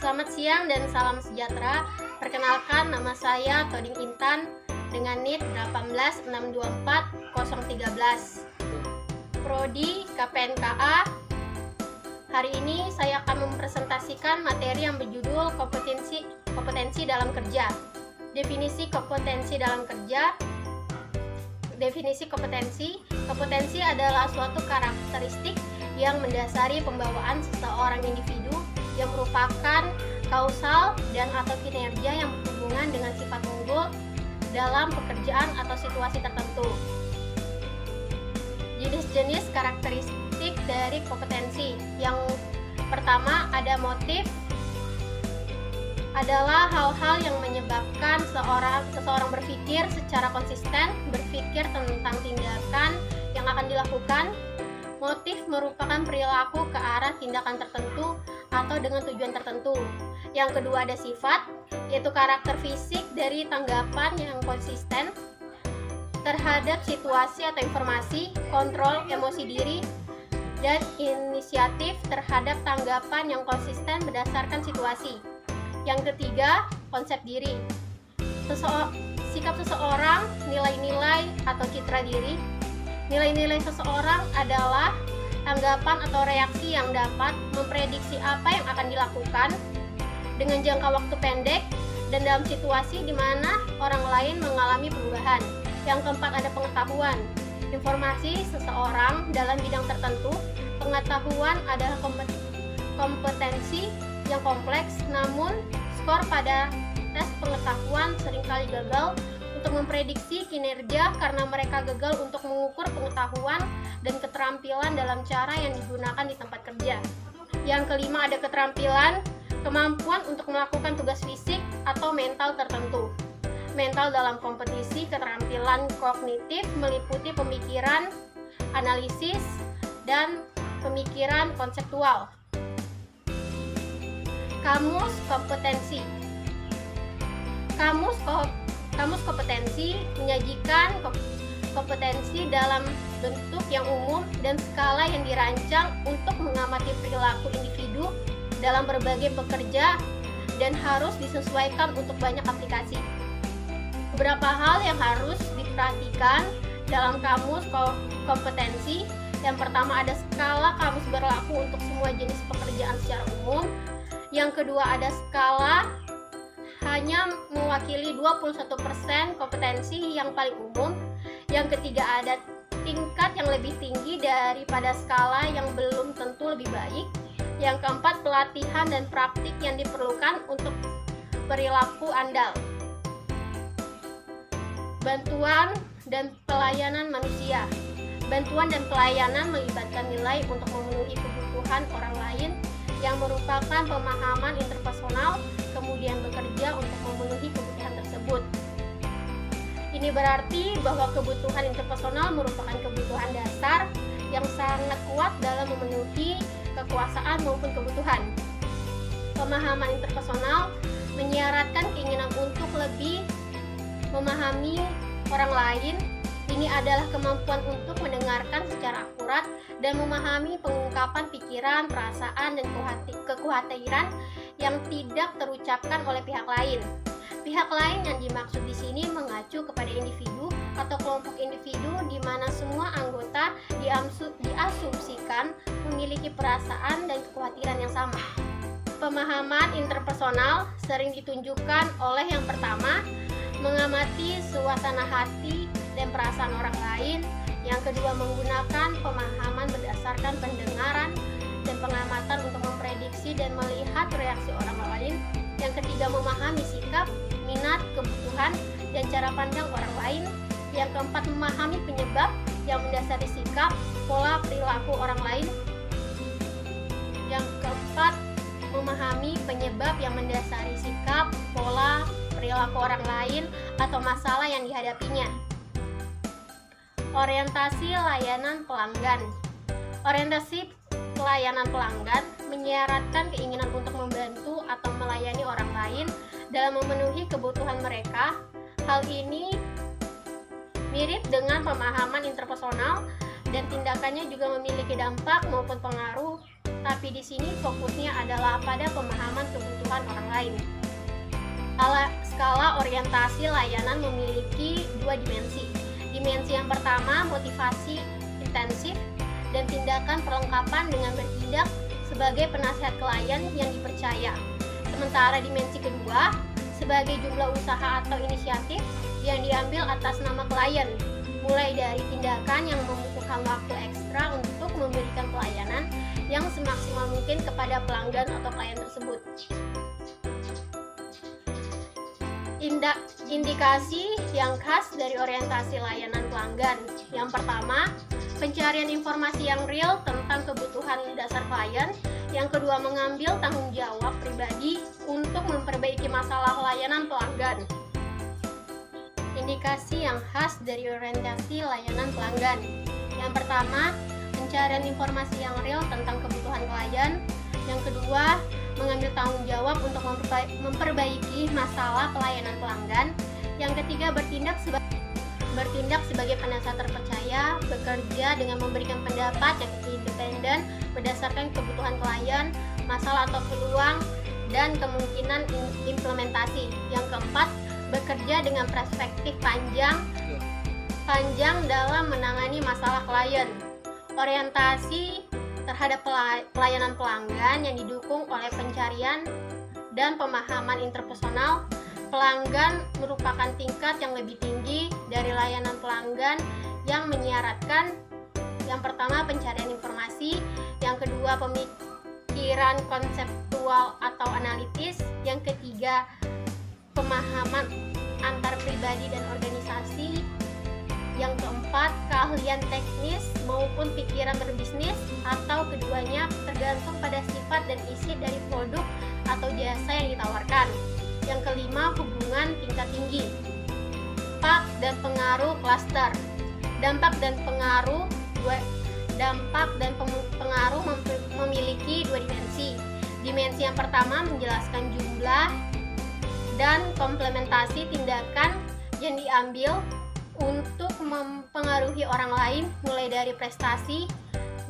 Selamat siang dan salam sejahtera. Perkenalkan, nama saya Toding Intan dengan NIT 18624-013 Prodi KPNKA. Hari ini saya akan mempresentasikan materi yang berjudul kompetensi dalam kerja. Definisi kompetensi dalam kerja. Definisi kompetensi adalah suatu karakteristik yang mendasari pembawaan seseorang individu yang merupakan kausal dan atau kinerja yang berhubungan dengan sifat unggul dalam pekerjaan atau situasi tertentu. Jenis-jenis karakteristik dari kompetensi. Yang pertama ada motif, adalah hal-hal yang menyebabkan seseorang berpikir secara konsisten, berpikir tentang tindakan yang akan dilakukan. Motif merupakan perilaku ke arah tindakan tertentu atau dengan tujuan tertentu. Yang kedua ada sifat, yaitu karakter fisik dari tanggapan yang konsisten terhadap situasi atau informasi, kontrol emosi diri, dan inisiatif terhadap tanggapan yang konsisten berdasarkan situasi. Yang ketiga, konsep diri. Sikap seseorang, nilai-nilai atau citra diri. Nilai-nilai seseorang adalah tanggapan atau reaksi yang dapat memprediksi apa yang akan dilakukan dengan jangka waktu pendek dan dalam situasi di mana orang lain mengalami perubahan. Yang keempat ada pengetahuan. Informasi seseorang dalam bidang tertentu. Pengetahuan adalah kompetensi yang kompleks, namun skor pada tes pengetahuan seringkali gagal untuk memprediksi kinerja karena mereka gagal untuk mengukur pengetahuan dan keterampilan dalam cara yang digunakan di tempat kerja. Yang kelima ada keterampilan, kemampuan untuk melakukan tugas fisik atau mental tertentu. Mental dalam kompetisi, keterampilan kognitif meliputi pemikiran, analisis, dan pemikiran konseptual. Kamus kompetensi. Kamus kompetensi menyajikan kompetensi dalam bentuk yang umum dan skala yang dirancang untuk mengamati perilaku individu dalam berbagai pekerja dan harus disesuaikan untuk banyak aplikasi. Beberapa hal yang harus diperhatikan dalam kamus kompetensi. Yang pertama ada skala kamus berlaku untuk semua jenis pekerjaan secara umum. Yang kedua ada skala hanya mewakili 21% kompetensi yang paling umum. Yang ketiga ada tingkat yang lebih tinggi daripada skala yang belum tentu lebih baik. Yang keempat pelatihan dan praktik yang diperlukan untuk perilaku andal. Bantuan dan pelayanan manusia. Bantuan dan pelayanan melibatkan nilai untuk memenuhi kebutuhan orang lain yang merupakan pemahaman interpersonal, kemudian bekerja untuk memenuhi kebutuhan tersebut. Ini berarti bahwa kebutuhan interpersonal merupakan kebutuhan dasar yang sangat kuat dalam memenuhi kekuasaan maupun kebutuhan. Pemahaman interpersonal menyiaratkan keinginan untuk lebih memahami orang lain. Ini adalah kemampuan untuk mendengarkan secara akurat dan memahami pengungkapan pikiran, perasaan, dan kekhawatiran yang tidak terucapkan oleh pihak lain. Pihak lain yang dimaksud di sini mengacu kepada individu atau kelompok individu di mana semua anggota diasumsikan memiliki perasaan dan kekhawatiran yang sama. Pemahaman interpersonal sering ditunjukkan oleh yang pertama, mengamati suasana hati dan perasaan orang lain. Yang kedua menggunakan pemahaman berdasarkan pendengaran dan pengamatan untuk memprediksi dan melihat reaksi orang lain. Yang ketiga memahami sikap, minat, kebutuhan, dan cara pandang orang lain. Yang keempat memahami penyebab yang mendasari sikap, pola perilaku orang lain. Yang keempat memahami penyebab yang mendasari sikap, pola perilaku orang lain atau masalah yang dihadapinya. Orientasi layanan pelanggan. Orientasi pelayanan pelanggan menyiaratkan keinginan untuk membantu atau melayani orang lain dalam memenuhi kebutuhan mereka. Hal ini mirip dengan pemahaman interpersonal dan tindakannya juga memiliki dampak maupun pengaruh, tapi di sini fokusnya adalah pada pemahaman kebutuhan kebutuhan orang lain. Skala orientasi layanan memiliki dua dimensi. Dimensi yang pertama, motivasi intensif dan tindakan perlengkapan dengan bertindak sebagai penasihat klien yang dipercaya. Sementara dimensi kedua, sebagai jumlah usaha atau inisiatif yang diambil atas nama klien, mulai dari tindakan yang membutuhkan waktu ekstra untuk memberikan pelayanan yang semaksimal mungkin kepada pelanggan atau klien tersebut. Indikasi yang khas dari orientasi layanan pelanggan. Yang pertama, pencarian informasi yang real tentang kebutuhan dasar klien. Yang kedua, mengambil tanggung jawab pribadi untuk memperbaiki masalah layanan pelanggan. Indikasi yang khas dari orientasi layanan pelanggan. Yang pertama, pencarian informasi yang real tentang kebutuhan klien. Yang kedua, mengambil tanggung jawab untuk memperbaiki masalah pelayanan pelanggan. Yang ketiga, bertindak sebagai penasihat terpercaya, bekerja dengan memberikan pendapat yang independen berdasarkan kebutuhan klien, masalah atau peluang, dan kemungkinan implementasi. Yang keempat, bekerja dengan perspektif panjang dalam menangani masalah klien. Orientasi terhadap pelayanan pelanggan yang didukung oleh pencarian dan pemahaman interpersonal. Pelanggan merupakan tingkat yang lebih tinggi dari layanan pelanggan yang menyiaratkan. Yang pertama, pencarian informasi. Yang kedua, pemikiran konseptual atau analitis. Yang ketiga, pemahaman antar pribadi dan organisasi. Yang keempat, keahlian teknis maupun pikiran berbisnis, atau keduanya tergantung pada sifat dan isi dari produk atau jasa yang ditawarkan. Yang kelima, hubungan tingkat tinggi. Dampak dan pengaruh klaster. Dampak dan pengaruh memiliki dua dimensi. Dimensi yang pertama menjelaskan jumlah dan komplementasi tindakan yang diambil untuk mempengaruhi orang lain, mulai dari prestasi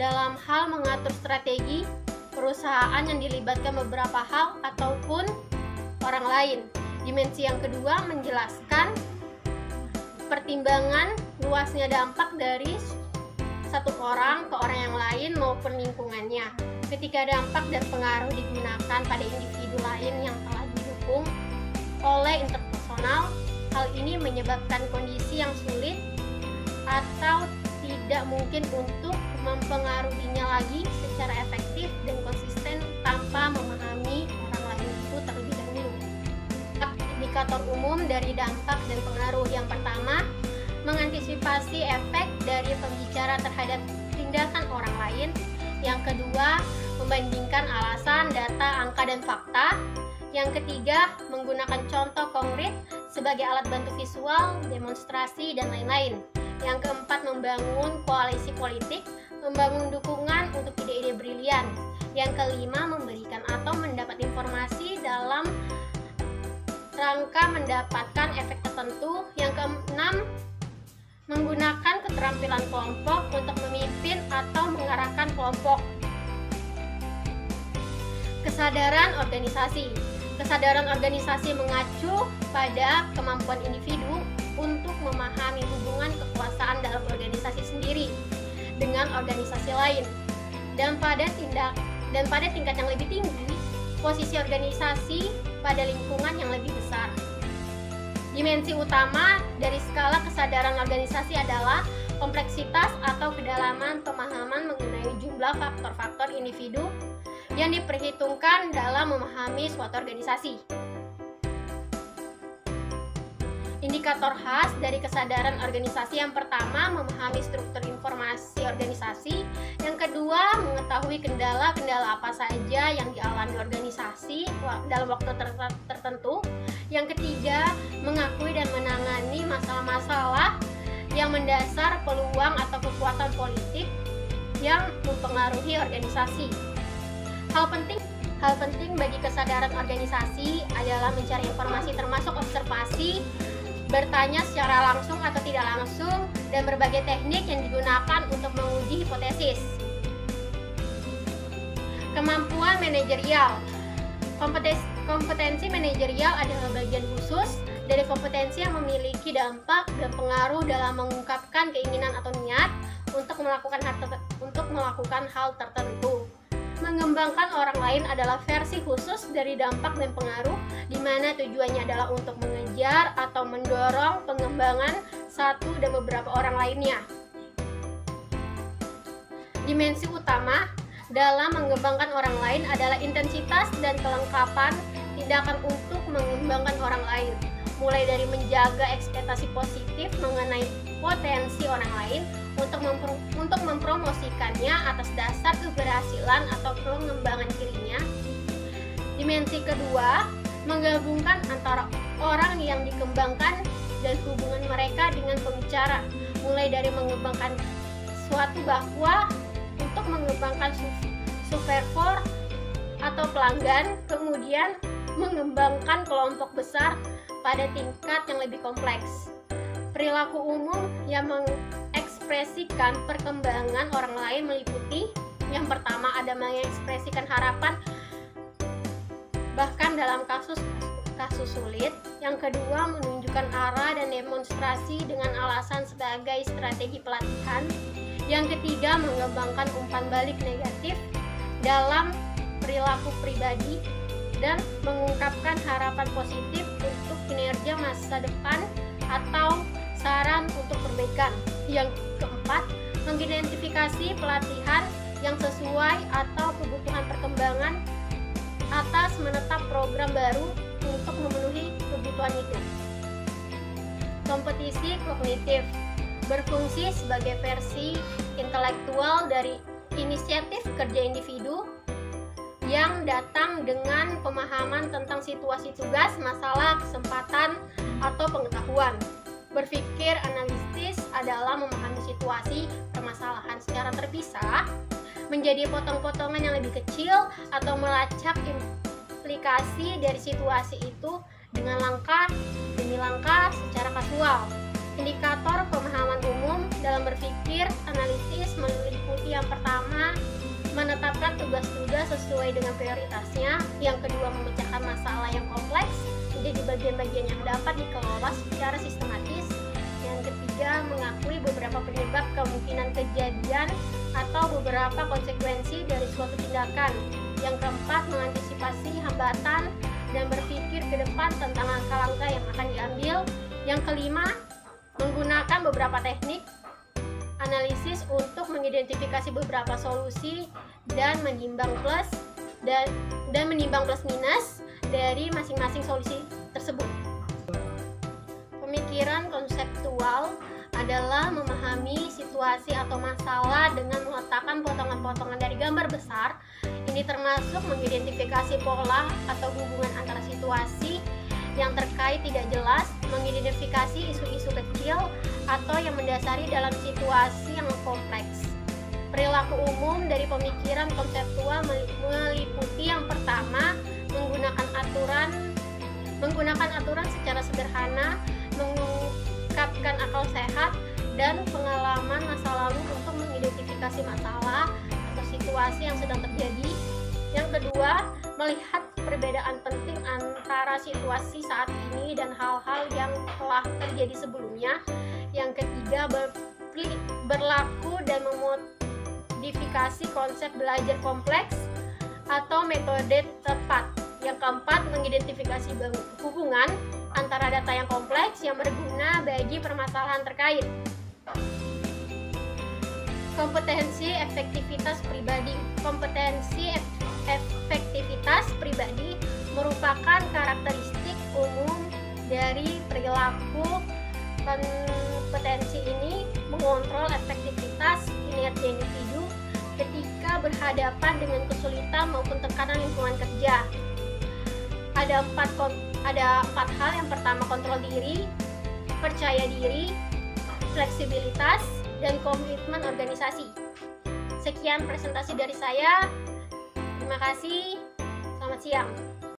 dalam hal mengatur strategi perusahaan yang dilibatkan beberapa hal ataupun orang lain. Dimensi yang kedua menjelaskan pertimbangan luasnya dampak dari satu orang ke orang yang lain maupun lingkungannya. Ketika dampak dan pengaruh digunakan pada individu lain yang telah didukung oleh interpersonal, hal ini menyebabkan kondisi yang sulit atau tidak mungkin untuk mempengaruhinya lagi secara efektif dan konsisten tanpa memahami orang lain itu terlebih dahulu. Indikator umum dari dampak dan pengaruh. Yang pertama, mengantisipasi efek dari pembicara terhadap tindakan orang lain. Yang kedua, membandingkan alasan, data, angka, dan fakta. Yang ketiga, menggunakan contoh konkret sebagai alat bantu visual, demonstrasi, dan lain-lain. Yang keempat, membangun koalisi politik, membangun dukungan untuk ide-ide brilian. Yang kelima, memberikan atau mendapat informasi dalam rangka mendapatkan efek tertentu. Yang keenam, menggunakan keterampilan kelompok untuk memimpin atau mengarahkan kelompok. Kesadaran organisasi. Kesadaran organisasi mengacu pada kemampuan individu untuk memahami hubungan kekuasaan dalam organisasi sendiri dengan organisasi lain, dan pada tingkat yang lebih tinggi, posisi organisasi pada lingkungan yang lebih besar. Dimensi utama dari skala kesadaran organisasi adalah kompleksitas atau kedalaman pemahaman mengenai jumlah faktor-faktor individu yang diperhitungkan dalam memahami suatu organisasi. Indikator khas dari kesadaran organisasi. Yang pertama, memahami struktur informasi organisasi. Yang kedua, mengetahui kendala-kendala apa saja yang dialami organisasi dalam waktu tertentu. Yang ketiga, mengakui dan menangani masalah-masalah yang mendasar peluang atau kekuatan politik yang mempengaruhi organisasi. Hal penting bagi kesadaran organisasi adalah mencari informasi termasuk observasi, bertanya secara langsung atau tidak langsung, dan berbagai teknik yang digunakan untuk menguji hipotesis. Kemampuan manajerial. Kompetensi manajerial adalah bagian khusus dari kompetensi yang memiliki dampak dan pengaruh dalam mengungkapkan keinginan atau niat untuk melakukan hal tertentu. Mengembangkan orang lain adalah versi khusus dari dampak dan pengaruh, di mana tujuannya adalah untuk mengejar atau mendorong pengembangan satu dan beberapa orang lainnya. Dimensi utama dalam mengembangkan orang lain adalah intensitas dan kelengkapan tindakan untuk mengembangkan orang lain, mulai dari menjaga ekspektasi positif mengenai potensi orang lain untuk mempromosikannya atas dasar keberhasilan atau pengembangan dirinya. Dimensi kedua, menggabungkan antara orang yang dikembangkan dan hubungan mereka dengan pembicara, mulai dari mengembangkan suatu bahwa untuk mengembangkan supervisor atau pelanggan, kemudian mengembangkan kelompok besar pada tingkat yang lebih kompleks. Perilaku umum yang mengekspresikan perkembangan orang lain meliputi: yang pertama ada mengekspresikan harapan bahkan dalam kasus sulit. Yang kedua, menunjukkan arah dan demonstrasi dengan alasan sebagai strategi pelatihan. Yang ketiga, mengembangkan umpan balik negatif dalam perilaku pribadi dan mengungkapkan harapan positif untuk kinerja masa depan atau saran untuk perbaikan. Yang keempat, mengidentifikasi pelatihan yang sesuai atau kebutuhan perkembangan atas menetap program baru untuk memenuhi kebutuhan itu. Kompetisi kognitif berfungsi sebagai versi intelektual dari inisiatif kerja individu yang datang dengan pemahaman tentang situasi tugas, masalah, kesempatan, atau pengetahuan. Berpikir analitis adalah memahami situasi permasalahan secara terpisah menjadi potong-potongan yang lebih kecil atau melacak implikasi dari situasi itu dengan langkah demi langkah secara kasual. Indikator pemahaman umum dalam berpikir analitis meliputi: yang pertama, menetapkan tugas-tugas sesuai dengan prioritasnya. Yang kedua, memecahkan masalah yang kompleks menjadi bagian-bagian yang dapat dikelola secara sistematis. Yang ketiga, mengakui beberapa penyebab kemungkinan kejadian atau beberapa konsekuensi dari suatu tindakan. Yang keempat, mengantisipasi hambatan dan berpikir ke depan tentang langkah-langkah yang akan diambil. Yang kelima, menggunakan beberapa teknik analisis untuk mengidentifikasi beberapa solusi dan menimbang plus minus dari masing-masing solusi tersebut. Pemikiran konseptual adalah memahami situasi atau masalah dengan meletakkan potongan-potongan dari gambar besar. Ini termasuk mengidentifikasi pola atau hubungan antara situasi yang terkait tidak jelas, mengidentifikasi isu-isu kecil atau yang mendasari dalam situasi yang kompleks. Perilaku umum dari pemikiran konseptual meliputi: yang pertama, menggunakan aturan secara sederhana, mengungkapkan akal sehat dan pengalaman masa lalu untuk mengidentifikasi masalah atau situasi yang sedang terjadi. Yang kedua, melihat perbedaan penting antara situasi saat ini dan hal-hal yang telah terjadi sebelumnya. Yang ketiga, berlaku dan memodifikasi konsep belajar kompleks atau metode tepat. Yang keempat, mengidentifikasi hubungan antara data yang kompleks yang berguna bagi permasalahan terkait. Kompetensi efektivitas pribadi. Kompetensi efektivitas pribadi merupakan karakteristik umum dari perilaku. Kompetensi ini mengontrol efektivitas kinerja individu ketika berhadapan dengan kesulitan maupun tekanan lingkungan kerja. Ada empat hal. Yang pertama, kontrol diri, percaya diri, fleksibilitas, dan komitmen organisasi. Sekian presentasi dari saya. Terima kasih. Selamat siang.